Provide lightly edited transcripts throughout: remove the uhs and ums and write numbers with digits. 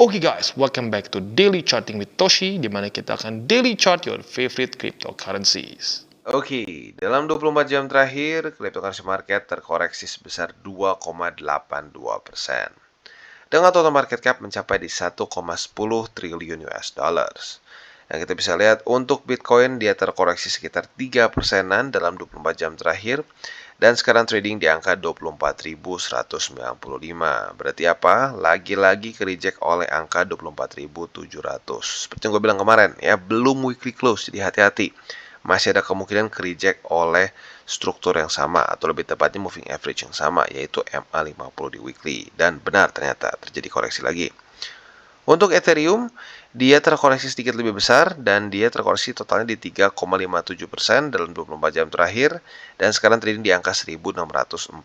Oke guys, welcome back to Daily Charting with Toshi, di mana kita akan daily chart your favorite cryptocurrencies. Oke, dalam 24 jam terakhir, cryptocurrency market terkoreksi sebesar 2,82%. Dengan total market cap mencapai di 1,10 triliun US dollars. Yang kita bisa lihat untuk Bitcoin dia terkoreksi sekitar 3%-an dalam 24 jam terakhir dan sekarang trading di angka 24.195. Berarti apa? Lagi-lagi ke reject oleh angka 24.700. Seperti yang gue bilang kemarin ya, belum weekly close, jadi hati-hati. Masih ada kemungkinan ke reject oleh struktur yang sama atau lebih tepatnya moving average yang sama, yaitu MA50 di weekly. Dan benar ternyata terjadi koreksi lagi. Untuk Ethereum, dia terkoreksi sedikit lebih besar dan dia terkoreksi totalnya di 3,57% dalam 24 jam terakhir dan sekarang trading di angka 1646.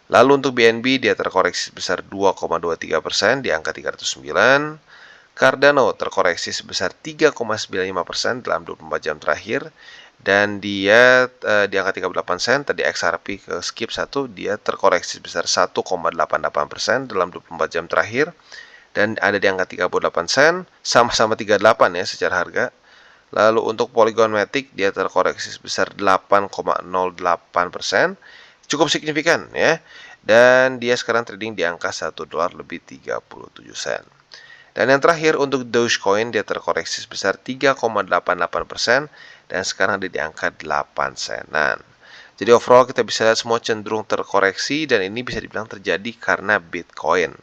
Lalu untuk BNB dia terkoreksi sebesar 2,23% di angka 309. Cardano terkoreksi sebesar 3,95% dalam 24 jam terakhir dan dia di angka 38 sen. Tadi XRP ke skip 1, dia terkoreksi sebesar 1,88% dalam 24 jam terakhir dan ada di angka 38 sen, sama-sama 38 ya secara harga. Lalu untuk Polygon Matic dia terkoreksi sebesar 8,08%, cukup signifikan ya. Dan dia sekarang trading di angka 1 dolar lebih 37 sen. Dan yang terakhir untuk Dogecoin dia terkoreksi sebesar 3,88% dan sekarang ada di angka 8 senan. Jadi overall kita bisa lihat semua cenderung terkoreksi dan ini bisa dibilang terjadi karena Bitcoin.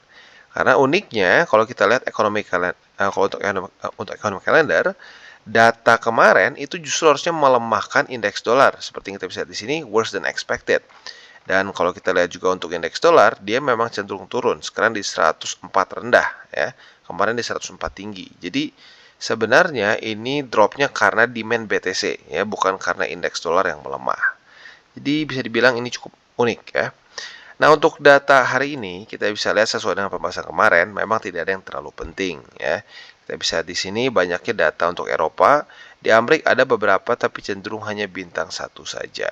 Karena uniknya kalau kita lihat kalau untuk economic calendar, data kemarin itu justru harusnya melemahkan indeks dolar. Seperti yang kita bisa lihat di sini, worse than expected. Dan kalau kita lihat juga untuk indeks dolar, dia memang cenderung turun. Sekarang di 104 rendah ya. Kemarin di 104 tinggi. Jadi sebenarnya ini dropnya karena demand BTC ya, bukan karena indeks dolar yang melemah. Jadi bisa dibilang ini cukup unik ya. Nah, untuk data hari ini kita bisa lihat sesuai dengan pembahasan kemarin, memang tidak ada yang terlalu penting ya. Kita bisa lihat di sini banyaknya data untuk Eropa. Di Amerika ada beberapa tapi cenderung hanya bintang satu saja.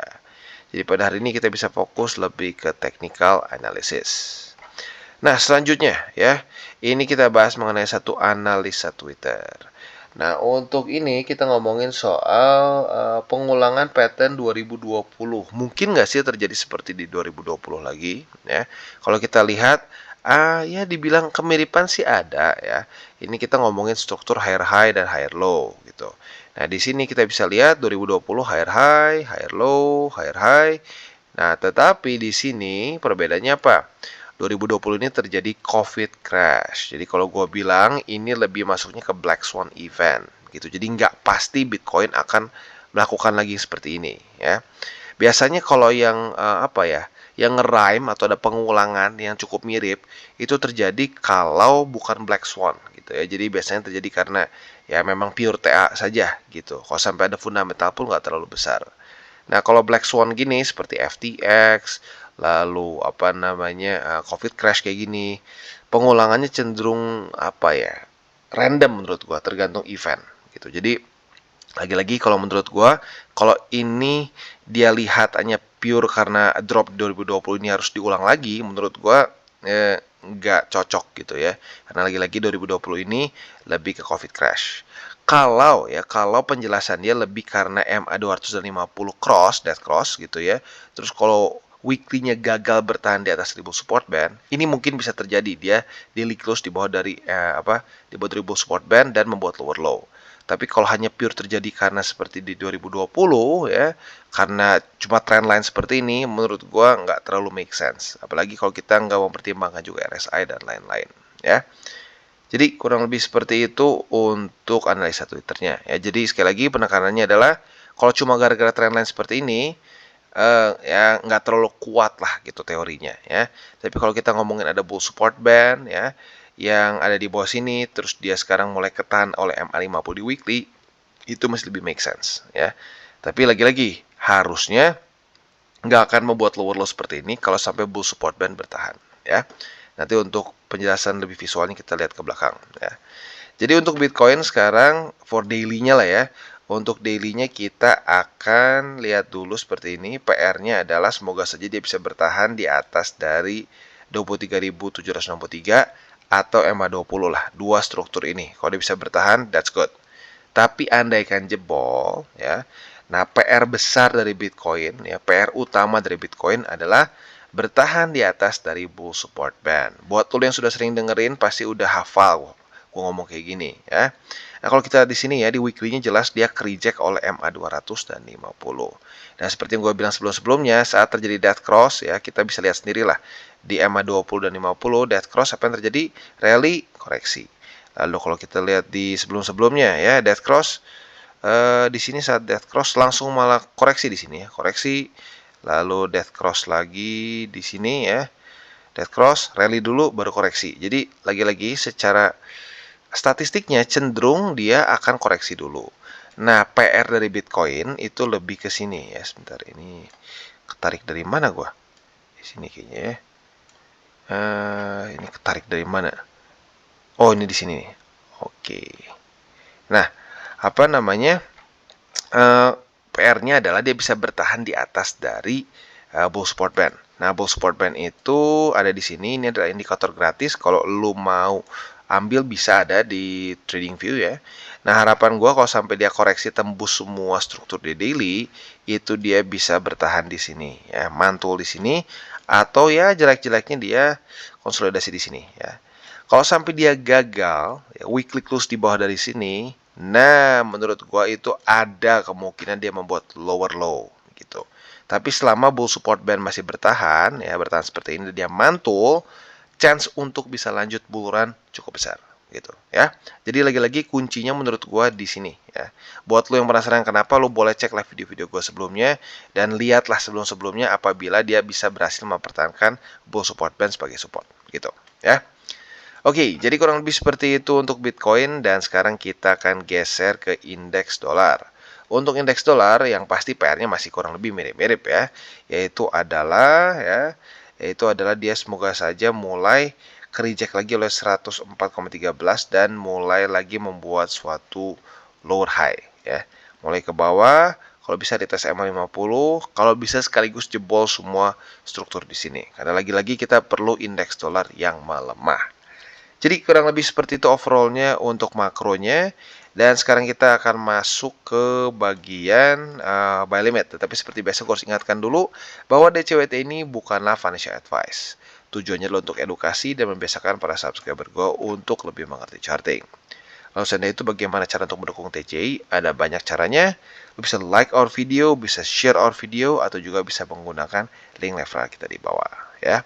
Jadi pada hari ini kita bisa fokus lebih ke technical analysis. Nah, selanjutnya ya, ini kita bahas mengenai satu analisa Twitter. Nah, untuk ini kita ngomongin soal pengulangan pattern 2020. Mungkin nggak sih terjadi seperti di 2020 lagi? Ya, kalau kita lihat, ya dibilang kemiripan sih ada ya. Ini kita ngomongin struktur higher high dan higher low gitu. Nah, di sini kita bisa lihat 2020 higher high, higher low, higher high. Nah, tetapi di sini perbedaannya apa? 2020 ini terjadi COVID crash. Jadi kalau gue bilang ini lebih masuknya ke Black Swan event gitu. Jadi nggak pasti Bitcoin akan melakukan lagi seperti ini ya. Biasanya kalau yang yang nge-rhyme atau ada pengulangan yang cukup mirip itu terjadi kalau bukan Black Swan gitu ya. Jadi biasanya terjadi karena ya memang pure TA saja gitu. Kalau sampai ada fundamental pun nggak terlalu besar. Nah, kalau Black Swan gini seperti FTX, lalu COVID crash kayak gini, pengulangannya cenderung random menurut gua, tergantung event gitu. Jadi lagi-lagi kalau menurut gua, kalau ini dia lihat hanya pure karena drop 2020 ini harus diulang lagi, menurut gua nggak cocok gitu ya. Karena lagi-lagi 2020 ini lebih ke COVID crash. Kalau penjelasan dia lebih karena MA250 death cross gitu ya. Terus kalau weekly-nya gagal bertahan di atas triple support band, ini mungkin bisa terjadi dia daily close di bawah di bawah triple support band dan membuat lower low. Tapi kalau hanya pure terjadi karena seperti di 2020 ya, karena cuma trendline seperti ini, menurut gua nggak terlalu make sense. Apalagi kalau kita nggak mempertimbangkan juga RSI dan lain-lain ya. Jadi kurang lebih seperti itu untuk analisa Twitternya ya. Jadi sekali lagi penekanannya adalah kalau cuma gara-gara trendline seperti ini ya nggak terlalu kuat lah gitu teorinya ya. Tapi kalau kita ngomongin ada bull support band ya yang ada di bawah sini terus dia sekarang mulai ketahan oleh MA50 di weekly, itu masih lebih make sense ya. Tapi lagi-lagi harusnya nggak akan membuat lower low seperti ini kalau sampai bull support band bertahan ya. Nanti untuk penjelasan lebih visualnya kita lihat ke belakang ya. Jadi untuk Bitcoin sekarang for daily-nya lah ya. Untuk daily-nya kita akan lihat dulu seperti ini. PR-nya adalah semoga saja dia bisa bertahan di atas dari 23.763 atau MA20 lah. Dua struktur ini. Kalau dia bisa bertahan, that's good. Tapi andaikan jebol, ya. Nah, PR besar dari Bitcoin, ya, PR utama dari Bitcoin adalah bertahan di atas dari bull support band. Buat lo yang sudah sering dengerin pasti udah hafal gua ngomong kayak gini, ya. Nah, kalau kita di sini ya di weekly-nya jelas dia reject oleh MA200 dan 50. Nah, seperti yang gue bilang sebelum-sebelumnya, saat terjadi death cross ya, kita bisa lihat sendirilah di MA20 dan 50 death cross apa yang terjadi? Rally koreksi. Lalu kalau kita lihat di sebelum-sebelumnya ya, death cross di sini saat death cross langsung malah koreksi di sini ya, koreksi. Lalu death cross lagi di sini ya. Death cross, rally dulu baru koreksi. Jadi lagi-lagi secara statistiknya cenderung dia akan koreksi dulu. Nah, PR dari Bitcoin itu lebih ke sini ya. Sebentar, ini ketarik dari mana gua? Di sini kayaknya ya. Ini ketarik dari mana? Oh, ini di sini nih. Oke. Nah, apa namanya? PR-nya adalah dia bisa bertahan di atas dari bull support band. Nah, bull support band itu ada di sini. Ini adalah indikator gratis. Kalau lu mau ambil bisa ada di TradingView ya. Nah, harapan gua kalau sampai dia koreksi tembus semua struktur di daily, itu dia bisa bertahan di sini ya, mantul di sini, atau ya jelek-jeleknya dia konsolidasi di sini ya. Kalau sampai dia gagal, ya, weekly close di bawah dari sini, nah menurut gua itu ada kemungkinan dia membuat lower low gitu. Tapi selama bull support band masih bertahan, ya bertahan seperti ini, dia mantul, chance untuk bisa lanjut bull run cukup besar gitu ya. Jadi lagi-lagi kuncinya menurut gua di sini ya. Buat lo yang penasaran kenapa, lo boleh cek live video-video gua sebelumnya dan lihatlah sebelum-sebelumnya apabila dia bisa berhasil mempertahankan bull support band sebagai support gitu ya. Oke, jadi kurang lebih seperti itu untuk Bitcoin dan sekarang kita akan geser ke indeks dolar. Untuk indeks dolar yang pasti PR-nya masih kurang lebih mirip-mirip ya, yaitu adalah dia semoga saja mulai reject lagi oleh 104,13 dan mulai lagi membuat suatu lower high ya. Mulai ke bawah, kalau bisa di tes MA50, kalau bisa sekaligus jebol semua struktur di sini. Karena lagi-lagi kita perlu indeks dolar yang melemah. Jadi kurang lebih seperti itu overallnya untuk makronya. Dan sekarang kita akan masuk ke bagian buy limit. Tetapi seperti biasa gue harus ingatkan dulu bahwa DCWT ini bukanlah financial advice. Tujuannya adalah untuk edukasi dan membiasakan para subscriber gue untuk lebih mengerti charting. Lalu seandainya itu bagaimana cara untuk mendukung TCI? Ada banyak caranya. Lo bisa like our video, bisa share our video, atau juga bisa menggunakan link referral kita di bawah. Ya.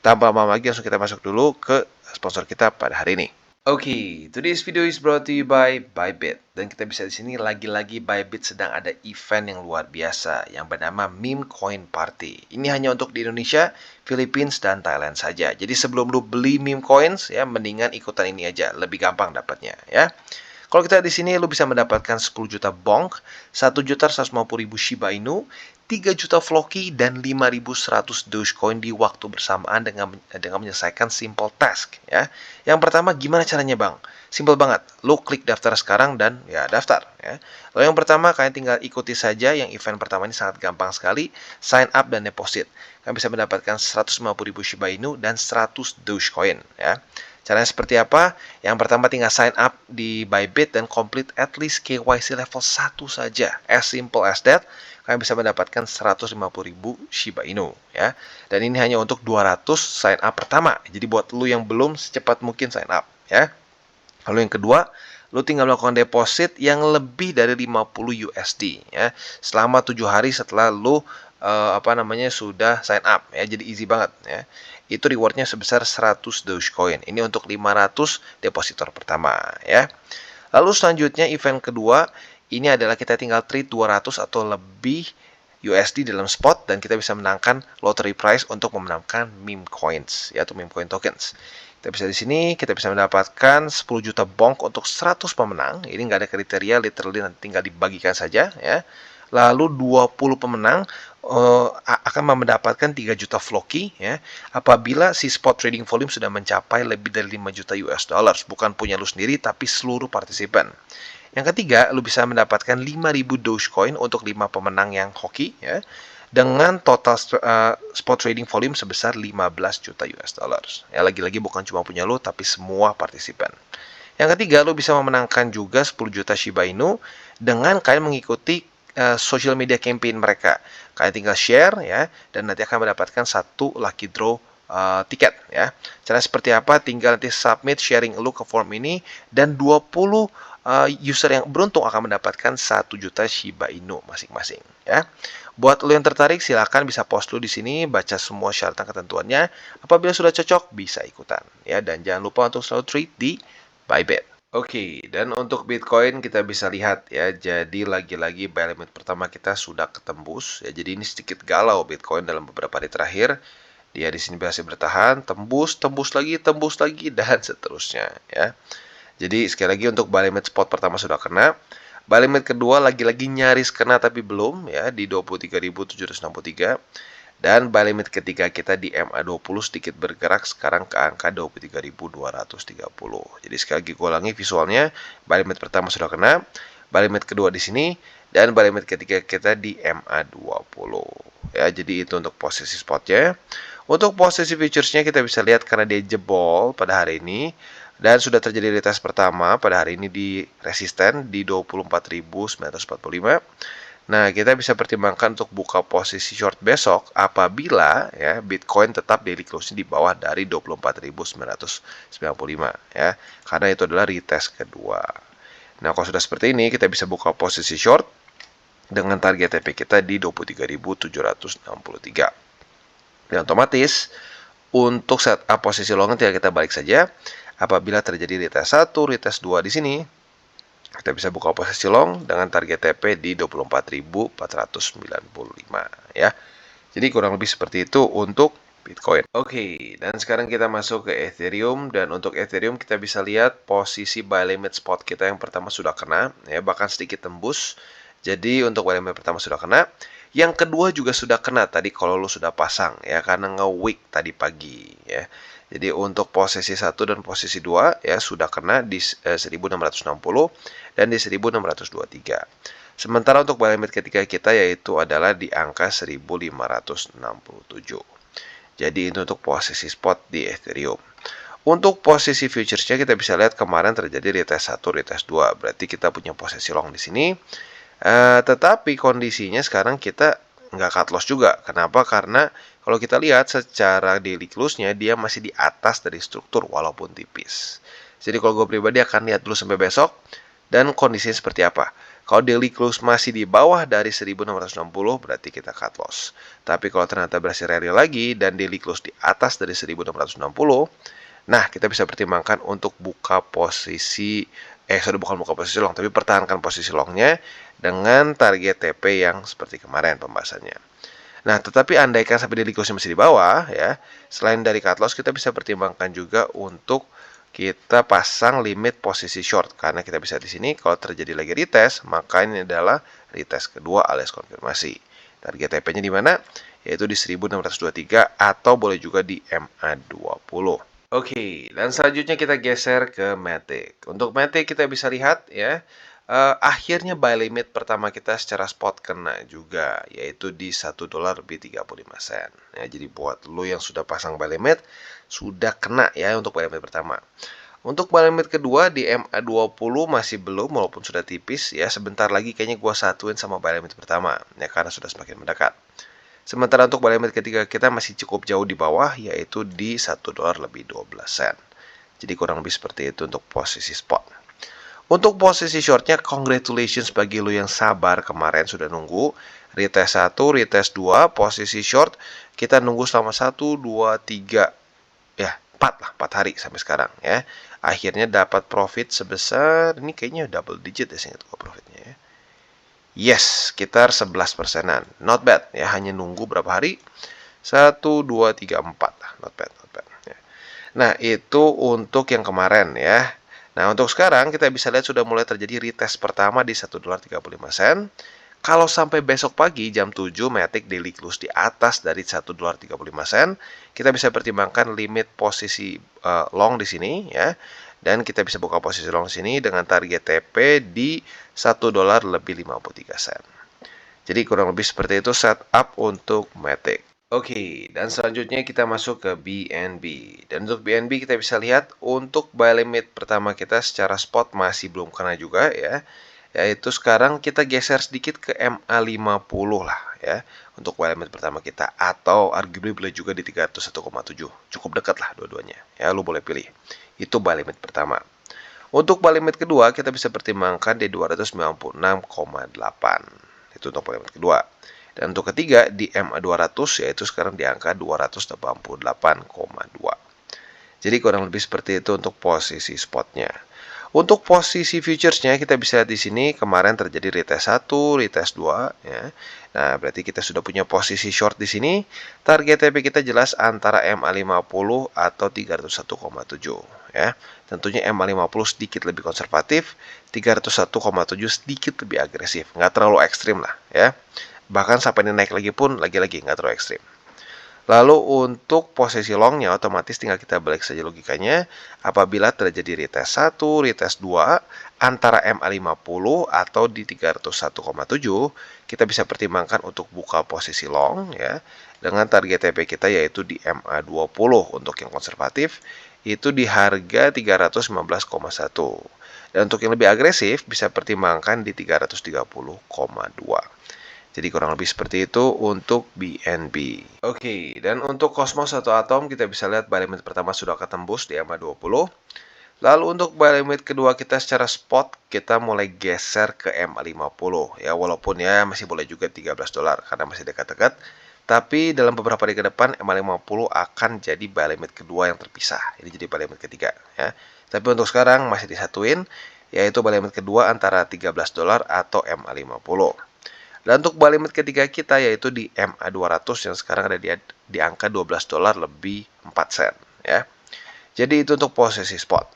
Tanpa lama lagi langsung kita masuk dulu ke sponsor kita pada hari ini. Oke, today's video is brought to you by Bybit. Dan kita bisa di sini lagi-lagi Bybit sedang ada event yang luar biasa yang bernama Meme Coin Party. Ini hanya untuk di Indonesia, Philippines, dan Thailand saja. Jadi sebelum lu beli meme coins ya, mendingan ikutan ini aja, lebih gampang dapatnya ya. Kalau kita di sini lu bisa mendapatkan 10 juta bonk, 1.150.000 Shiba Inu, 3 juta Floki, dan 5.100 Dogecoin di waktu bersamaan dengan menyelesaikan simple task ya. Yang pertama, gimana caranya bang? Simple banget, lu klik daftar sekarang dan ya daftar ya. Lalu yang pertama kalian tinggal ikuti saja yang event pertama ini sangat gampang sekali, sign up dan deposit. Kalian bisa mendapatkan 150.000 Shiba Inu dan 100 Dogecoin ya. Caranya seperti apa? Yang pertama tinggal sign up di Bybit dan complete at least KYC level 1 saja. As simple as that. Kalian bisa mendapatkan 150.000 Shiba Inu ya. Dan ini hanya untuk 200 sign up pertama. Jadi buat lu yang belum, secepat mungkin sign up ya. Lalu yang kedua, lu tinggal melakukan deposit yang lebih dari 50 USD ya. Selama 7 hari setelah lu sudah sign up ya. Jadi easy banget ya. Itu rewardnya sebesar 100 Dogecoin. Ini untuk 500 depositor pertama ya. Lalu selanjutnya event kedua, ini adalah kita tinggal trade 200 atau lebih USD dalam spot dan kita bisa menangkan lottery prize untuk memenangkan meme coins ya, atau meme coin tokens. Kita bisa di sini, kita bisa mendapatkan 10 juta bonk untuk 100 pemenang. Ini nggak ada kriteria, literally nanti tinggal dibagikan saja ya. Lalu 20 pemenang akan mendapatkan 3 juta Floki ya, apabila si spot trading volume sudah mencapai lebih dari 5 juta US dollars, bukan punya lu sendiri tapi seluruh partisipan. Yang ketiga, lu bisa mendapatkan 5.000 Dogecoin untuk 5 pemenang yang hoki ya. dengan total spot trading volume sebesar 15 juta US dollars. Ya, lagi-lagi bukan cuma punya lo, tapi semua partisipan. Yang ketiga, lo bisa memenangkan juga 10 juta Shiba Inu dengan kalian mengikuti social media campaign mereka. Kalian tinggal share ya, dan nanti akan mendapatkan satu lucky draw tiket ya. Cara seperti apa? Tinggal nanti submit sharing lo ke form ini dan 20 user yang beruntung akan mendapatkan 1 juta Shiba Inu masing-masing ya. Buat lo yang tertarik, silakan bisa post lo di sini, baca semua syarat dan ketentuannya. Apabila sudah cocok, bisa ikutan ya. Dan jangan lupa untuk selalu trade di Bybit. Oke, dan untuk Bitcoin kita bisa lihat ya, jadi lagi-lagi buy limit pertama kita sudah ketembus ya. Jadi ini sedikit galau Bitcoin dalam beberapa hari terakhir. Dia di sini masih bertahan, tembus lagi dan seterusnya ya. Jadi sekali lagi untuk buy limit spot pertama sudah kena. Buy limit kedua lagi-lagi nyaris kena tapi belum ya di 23.763. Dan buy limit ketiga kita di MA20 sedikit bergerak sekarang ke angka 23.230. Jadi sekali lagi gue ulangi visualnya, buy limit pertama sudah kena, buy limit kedua di sini, dan buy limit ketiga kita di MA20. Ya, jadi itu untuk posisi spotnya. Untuk posisi futuresnya kita bisa lihat karena dia jebol pada hari ini dan sudah terjadi retest pertama pada hari ini di resisten di 24.945. Nah, kita bisa pertimbangkan untuk buka posisi short besok apabila ya Bitcoin tetap daily close di bawah dari 24.995 ya. Karena itu adalah retest kedua. Nah, kalau sudah seperti ini kita bisa buka posisi short dengan target TP kita di 23.763. Dan otomatis untuk setup posisi long tinggal kita balik saja apabila terjadi retest 1, retest 2 di sini. Kita bisa buka posisi long dengan target TP di 24.495 ya. Jadi kurang lebih seperti itu untuk Bitcoin. Oke, dan sekarang kita masuk ke Ethereum, dan untuk Ethereum kita bisa lihat posisi buy limit spot kita yang pertama sudah kena ya, bahkan sedikit tembus. Jadi untuk buy limit pertama sudah kena. Yang kedua juga sudah kena tadi kalau lo sudah pasang ya, karena nge-wick tadi pagi ya. Jadi untuk posisi 1 dan posisi 2 ya sudah kena di 1660 dan di 1623. Sementara untuk buy limit ketiga kita yaitu adalah di angka 1567. Jadi itu untuk posisi spot di Ethereum. Untuk posisi futuresnya kita bisa lihat kemarin terjadi retest 1, retest 2. Berarti kita punya posisi long di sini. Tetapi kondisinya sekarang kita nggak cut loss juga. Kenapa? Karena kalau kita lihat secara daily close-nya dia masih di atas dari struktur walaupun tipis. Jadi kalau gue pribadi akan lihat dulu sampai besok dan kondisinya seperti apa. Kalau daily close masih di bawah dari 1660 berarti kita cut loss. Tapi kalau ternyata berhasil rally lagi dan daily close di atas dari 1660, nah kita bisa pertimbangkan untuk buka posisi bukan buka posisi long, tapi pertahankan posisi longnya dengan target TP yang seperti kemarin pembahasannya. Nah, tetapi andaikan sampai daily close masih di bawah ya, selain dari cut loss kita bisa pertimbangkan juga untuk kita pasang limit posisi short, karena kita bisa di sini kalau terjadi lagi retest, maka ini adalah retest kedua alias konfirmasi. Target TP-nya di mana? Yaitu di 1623 atau boleh juga di MA20. Oke, dan selanjutnya kita geser ke Matic. Untuk Matic kita bisa lihat ya, akhirnya buy limit pertama kita secara spot kena juga, yaitu di $1 lebih 35 sen. Ya, jadi buat lo yang sudah pasang buy limit, sudah kena ya untuk buy limit pertama. Untuk buy limit kedua di MA20 masih belum, walaupun sudah tipis ya. Sebentar lagi kayaknya gua satuin sama buy limit pertama, ya karena sudah semakin mendekat. Sementara untuk buy limit ketiga kita masih cukup jauh di bawah, yaitu di $1 lebih 12 sen. Jadi kurang lebih seperti itu untuk posisi spot. Untuk posisi shortnya, congratulations bagi lo yang sabar kemarin sudah nunggu. Retest 1, retest 2, posisi short kita nunggu selama 1, 2, 3, ya 4 lah, 4 hari sampai sekarang ya. Akhirnya dapat profit sebesar, ini kayaknya double digit ya seingat gua profitnya ya. Yes, sekitar 11%-an. Not bad ya, hanya nunggu berapa hari? 1, 2, 3, 4 lah. Not bad, not bad ya. Nah, itu untuk yang kemarin ya. Nah, untuk sekarang kita bisa lihat sudah mulai terjadi retest pertama di $1.35. Kalau sampai besok pagi jam 7 Matic daily close di atas dari $1.35, kita bisa pertimbangkan limit posisi long di sini ya. Dan kita bisa buka posisi long sini dengan target TP di $1 lebih 53 sen. Jadi kurang lebih seperti itu setup untuk Matic. Oke, dan selanjutnya kita masuk ke BNB. Dan untuk BNB kita bisa lihat untuk buy limit pertama kita secara spot masih belum kena juga ya. Yaitu sekarang kita geser sedikit ke MA50 lah ya. Untuk buy limit pertama kita. Atau arguably boleh juga di 301,7. Cukup dekat lah dua-duanya. Ya, lu boleh pilih. Itu buy limit pertama. Untuk buy limit kedua kita bisa pertimbangkan di 296,8. Itu untuk buy limit kedua. Dan untuk ketiga di MA200 yaitu sekarang di angka 288,2. Jadi kurang lebih seperti itu untuk posisi spotnya. Untuk posisi futuresnya kita bisa lihat di sini kemarin terjadi retest 1, retest 2 ya. Nah, berarti kita sudah punya posisi short di sini. Target TP kita jelas antara MA50 atau 301,7 ya. Tentunya MA50 sedikit lebih konservatif, 301,7 sedikit lebih agresif, nggak terlalu ekstrim lah ya. Bahkan sampai ini naik lagi pun lagi-lagi nggak terlalu ekstrim. Lalu untuk posisi longnya otomatis tinggal kita balik saja logikanya. Apabila terjadi retest 1, retest 2 antara MA50 atau di 301,7, kita bisa pertimbangkan untuk buka posisi long ya. Dengan target TP kita yaitu di MA20 untuk yang konservatif itu di harga 315,1. Dan untuk yang lebih agresif bisa pertimbangkan di 330,2. Jadi kurang lebih seperti itu untuk BNB. Oke, dan untuk Cosmos atau Atom kita bisa lihat buy limit pertama sudah ketembus di MA20. Lalu untuk buy limit kedua kita secara spot kita mulai geser ke MA50 ya, walaupun ya masih boleh juga $13 karena masih dekat-dekat. Tapi dalam beberapa hari ke depan MA50 akan jadi buy limit kedua yang terpisah. Ini jadi buy limit ketiga ya. Tapi untuk sekarang masih disatuin yaitu buy limit kedua antara $13 atau MA50. Dan untuk buy limit ketiga kita yaitu di MA200 yang sekarang ada di angka $12 lebih 4 sen ya. Jadi itu untuk posisi spot.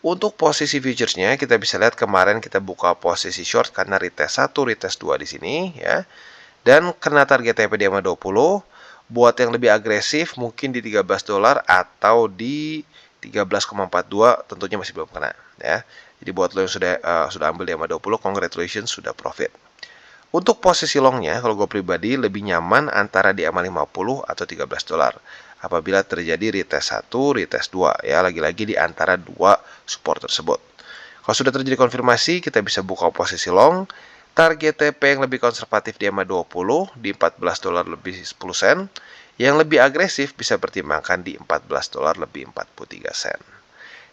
Untuk posisi futuresnya kita bisa lihat kemarin kita buka posisi short karena retest 1, retest 2 di sini ya. Dan kena target TP di MA20. Buat yang lebih agresif mungkin di $13 atau di 13,42 tentunya masih belum kena ya. Jadi buat lo yang sudah ambil di MA20 congratulations sudah profit. Untuk posisi longnya, kalau gue pribadi lebih nyaman antara di MA50 atau $13. Apabila terjadi retest 1, retest 2. Ya, lagi-lagi di antara dua support tersebut. Kalau sudah terjadi konfirmasi, kita bisa buka posisi long. Target TP yang lebih konservatif di MA20 di $14 lebih 10 sen. Yang lebih agresif bisa pertimbangkan di $14 lebih 43 sen.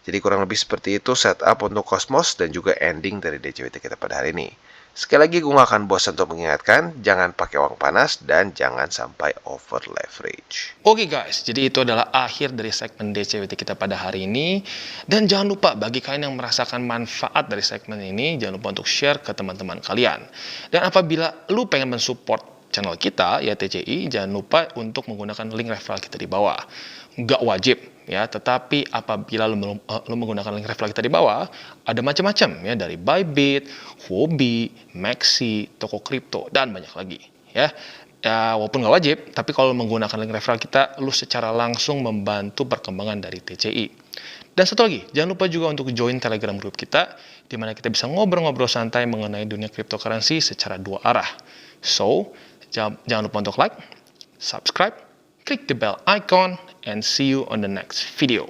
Jadi kurang lebih seperti itu setup untuk Cosmos dan juga ending dari DCWT kita pada hari ini. Sekali lagi gue gak akan bosan untuk mengingatkan, jangan pakai uang panas dan jangan sampai over leverage. Oke guys, jadi itu adalah akhir dari segmen DCWT kita pada hari ini. Dan jangan lupa bagi kalian yang merasakan manfaat dari segmen ini, jangan lupa untuk share ke teman-teman kalian. Dan apabila lu pengen mensupport channel kita, ya TCI, jangan lupa untuk menggunakan link referral kita di bawah. Nggak wajib ya, tetapi apabila lu menggunakan link referral kita di bawah, ada macam-macam ya, dari Bybit, Huobi, Maxi, toko kripto dan banyak lagi ya. Ya, walaupun nggak wajib, tapi kalau menggunakan link referral kita, lu secara langsung membantu perkembangan dari TCI. Dan satu lagi, jangan lupa juga untuk join Telegram group kita, di mana kita bisa ngobrol-ngobrol santai mengenai dunia cryptocurrency secara dua arah. So, jangan lupa untuk like, subscribe, click the bell icon, and see you on the next video.